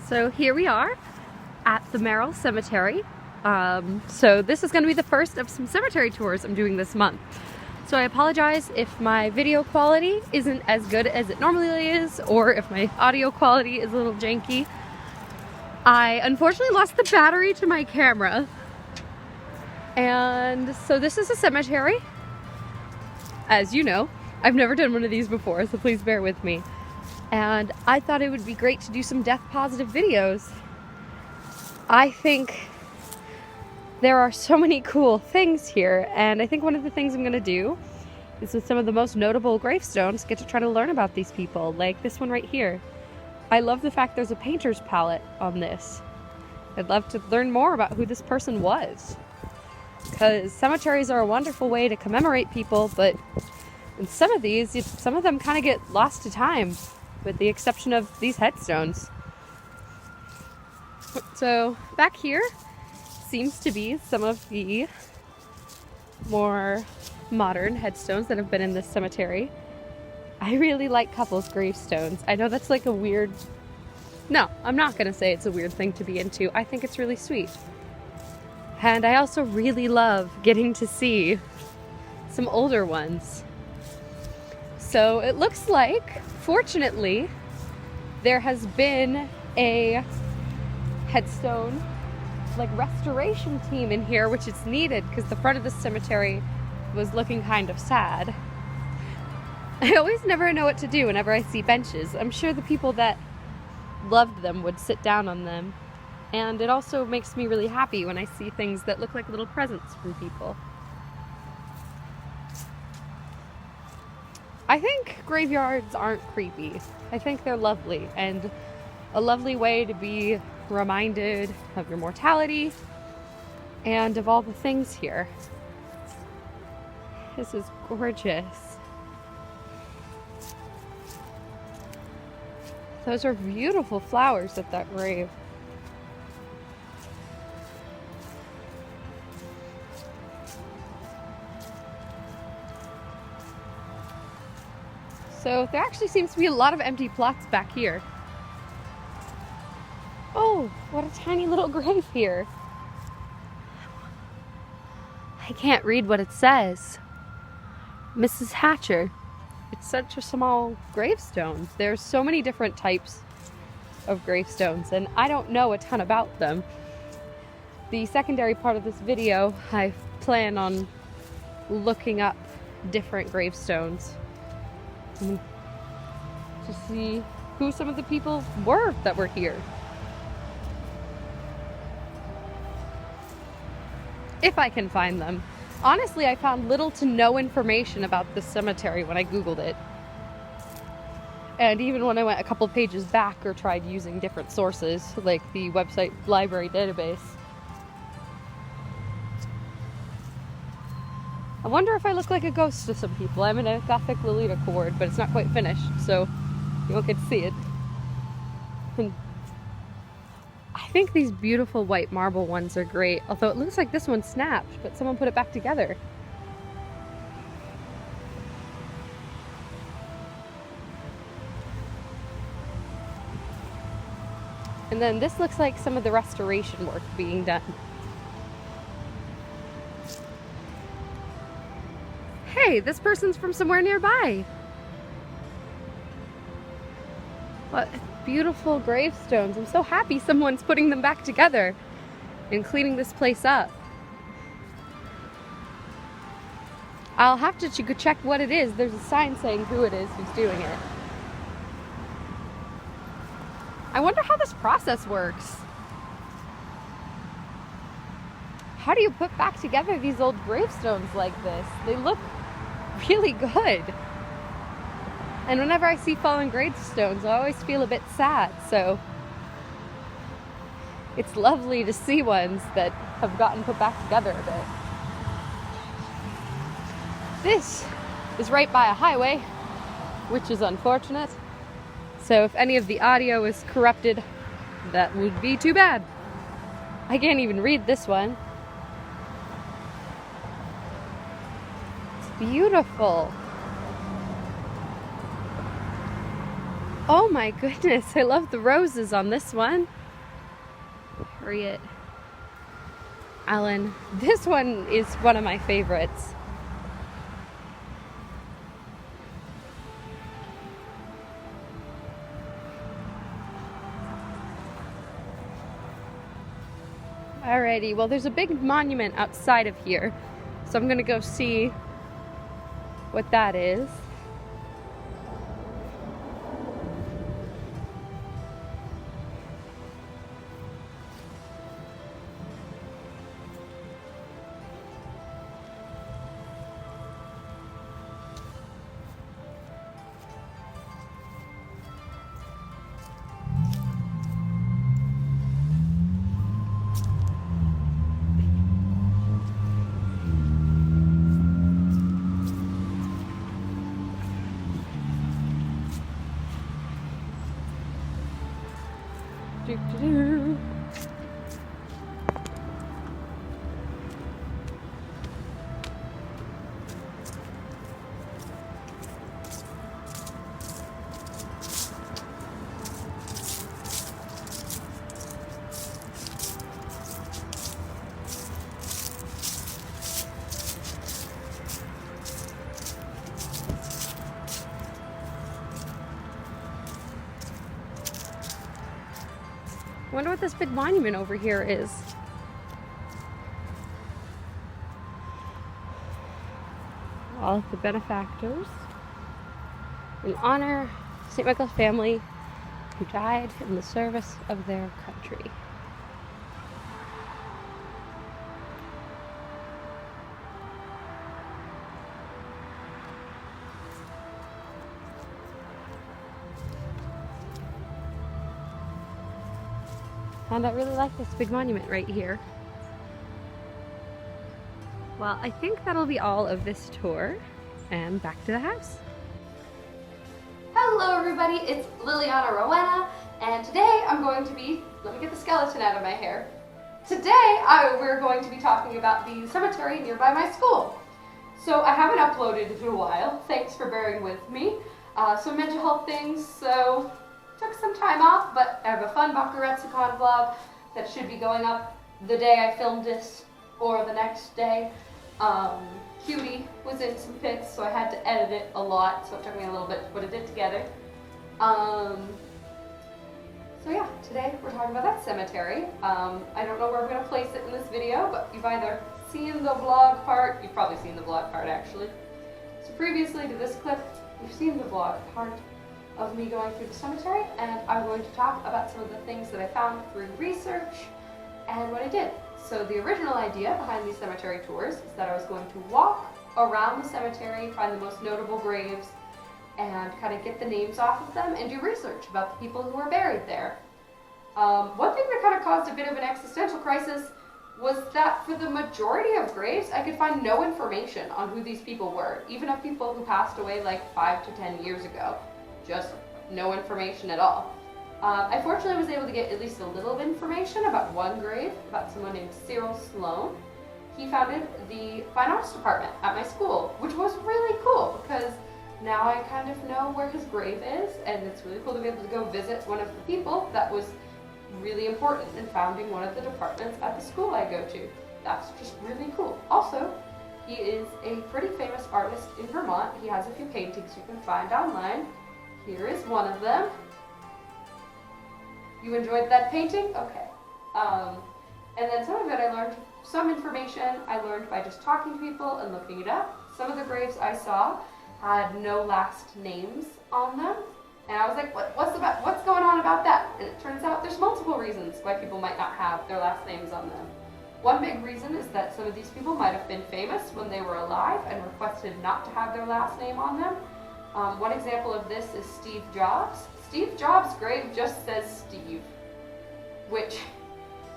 So here we are at the Merrill Cemetery. So this is going to be the first of some cemetery tours I'm doing this month. So I apologize if my video quality isn't as good as it normally is, or if my audio quality is a little janky. I unfortunately lost the battery to my camera. And so this is a cemetery. As you know, I've never done one of these before, so please bear with me. And I thought it would be great to do some death positive videos. I think there are so many cool things here, and I think one of the things I'm going to do is with some of the most notable gravestones, get to try to learn about these people, like this one right here. I love the fact there's a painter's palette on this. I'd love to learn more about who this person was, because cemeteries are a wonderful way to commemorate people, but in some of these, some of them kind of get lost to time, with the exception of these headstones. So back here seems to be some of the more modern headstones that have been in this cemetery. I really like couples gravestones. I know that's like a weird... No, I'm not going to say it's a weird thing to be into. I think it's really sweet. And I also really love getting to see some older ones. So it looks like, fortunately, there has been a headstone restoration team in here, which is needed because the front of the cemetery was looking kind of sad. I always never know what to do whenever I see benches. I'm sure the people that loved them would sit down on them, and it also makes me really happy when I see things that look like little presents from people. I think graveyards aren't creepy. I think they're lovely, and a lovely way to be reminded of your mortality and of all the things here. This is gorgeous. Those are beautiful flowers at that grave. So there actually seems to be a lot of empty plots back here. Oh, what a tiny little grave here. I can't read what it says. Mrs. Hatcher. It's such a small gravestone. There's so many different types of gravestones, and I don't know a ton about them. The secondary part of this video, I plan on looking up different gravestones to see who some of the people were that were here. If I can find them. Honestly, I found little to no information about this cemetery when I Googled it. And even when I went a couple pages back or tried using different sources, like the website library database. I wonder if I look like a ghost to some people. I'm in a Gothic Lolita cord, but it's not quite finished, so you won't get to see it. And I think these beautiful white marble ones are great, although it looks like this one snapped, but someone put it back together. And then this looks like some of the restoration work being done. Hey, this person's from somewhere nearby. What beautiful gravestones. I'm so happy someone's putting them back together and cleaning this place up. I'll have to check what it is. There's a sign saying who it is who's doing it. I wonder how this process works. How do you put back together these old gravestones like this? They look really good. And whenever I see fallen gravestones, I always feel a bit sad, so it's lovely to see ones that have gotten put back together a bit. This is right by a highway, which is unfortunate. So if any of the audio is corrupted, that would be too bad. I can't even read this one. It's beautiful. Oh my goodness, I love the roses on this one. Harriet Allen. This one is one of my favorites. Alrighty, well there's a big monument outside of here, so I'm gonna go see what that is. Doo-doo-doo. Wonder what this big monument over here is. All of the benefactors in honor of St. Michael's family who died in the service of their country. And I really like this big monument right here. Well, I think that'll be all of this tour, and back to the house. Hello everybody, it's Liliana Rowena, and today I'm going to be, let me get the skeleton out of my hair. Today we're going to be talking about the cemetery nearby my school. So I haven't uploaded in a while, thanks for bearing with me. Some mental health things, so took some time off, but I have a fun Bakuretsukan vlog that should be going up the day I filmed this or the next day. Cutie was in some pics, so I had to edit it a lot, so it took me a little bit to put it together. So yeah, today we're talking about that cemetery. I don't know where I'm going to place it in this video, but you've either seen the vlog part, you've probably seen the vlog part actually. So previously to this clip, you've seen the vlog part of me going through the cemetery, and I'm going to talk about some of the things that I found through research and what I did. So the original idea behind these cemetery tours is that I was going to walk around the cemetery, find the most notable graves, and kind of get the names off of them and do research about the people who were buried there. One thing that kind of caused a bit of an existential crisis was that for the majority of graves, I could find no information on who these people were, even of people who passed away like 5 to 10 years ago. Just no information at all. I fortunately was able to get at least a little information about one grave, about someone named Cyril Sloan. He founded the Fine Arts Department at my school, which was really cool because now I kind of know where his grave is, and it's really cool to be able to go visit one of the people that was really important in founding one of the departments at the school I go to. That's just really cool. Also, he is a pretty famous artist in Vermont. He has a few paintings you can find online. Here is one of them. You enjoyed that painting? Okay. And then some of it I learned, some information I learned by just talking to people and looking it up. Some of the graves I saw had no last names on them. And I was like, what's going on about that? And it turns out there's multiple reasons why people might not have their last names on them. One big reason is that some of these people might have been famous when they were alive and requested not to have their last name on them. One example of this is Steve Jobs. Steve Jobs' grave just says Steve, which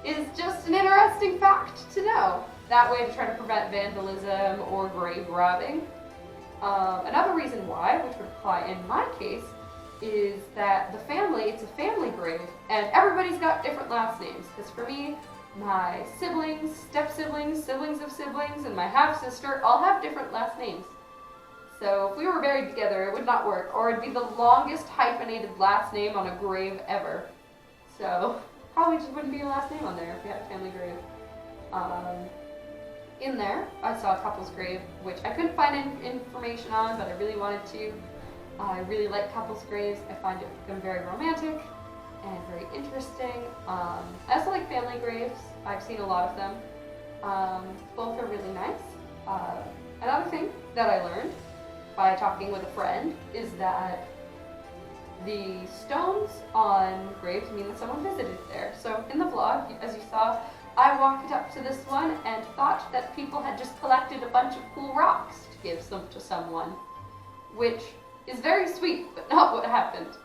is just an interesting fact to know. That way to try to prevent vandalism or grave robbing. Another reason why, which would apply in my case, is that the family, it's a family grave, and everybody's got different last names. Because for me, my siblings, step-siblings, siblings of siblings, and my half-sister all have different last names. So if we were buried together, it would not work, or it'd be the longest hyphenated last name on a grave ever. So probably just wouldn't be your last name on there if you had a family grave. In there, I saw a couple's grave, which I couldn't find information on, but I really wanted to. I really like couple's graves. I find them very romantic and very interesting. I also like family graves. I've seen a lot of them. Both are really nice. Another thing that I learned by talking with a friend is that the stones on graves mean that someone visited there. So in the vlog, as you saw, I walked up to this one and thought that people had just collected a bunch of cool rocks to give them to someone, which is very sweet, but not what happened.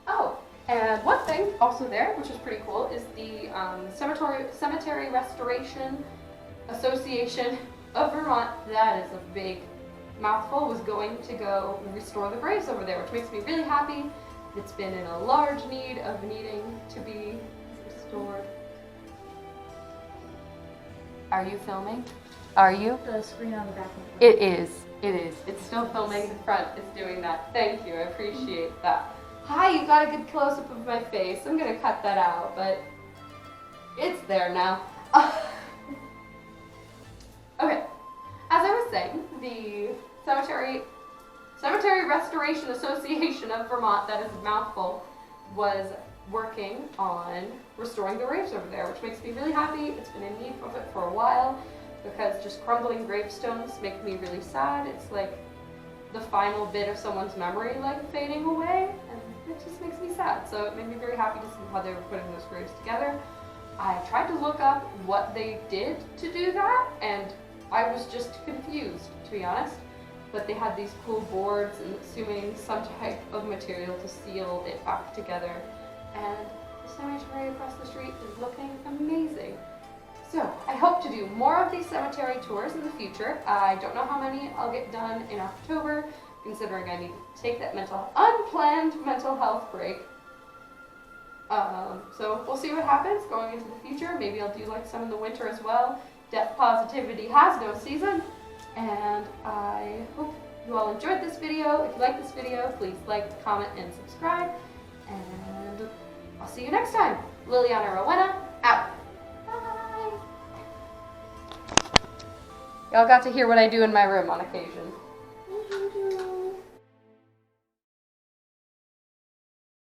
Oh, and one thing also there, which is pretty cool, is the Cemetery Restoration Association of Vermont. That is a big mouthful. Was going to go restore the graves over there, which makes me really happy. It's been in a large need of needing to be restored. Are you filming? Are you? The screen on the back. It is. It is. It's still filming. The front is doing that. Thank you. I appreciate that. Hi, you got a good close-up of my face. I'm gonna cut that out, but it's there now. Okay. As I was saying, the Cemetery Restoration Association of Vermont, that is a mouthful, was working on restoring the graves over there, which makes me really happy. It's been in need of it for a while, because just crumbling gravestones make me really sad. It's like the final bit of someone's memory like fading away, and it just makes me sad. So it made me very happy to see how they were putting those graves together. I tried to look up what they did to do that, and I was just confused, to be honest. But they had these cool boards and assuming some type of material to seal it back together. And the cemetery across the street is looking amazing. So I hope to do more of these cemetery tours in the future. I don't know how many I'll get done in October, considering I need to take that unplanned mental health break. So we'll see what happens going into the future. Maybe I'll do like some in the winter as well. Death positivity has no season. And I hope you all enjoyed this video. If you like this video, please like, comment, and subscribe. And I'll see you next time. Liliana Rowena, out. Bye. Y'all got to hear what I do in my room on occasion.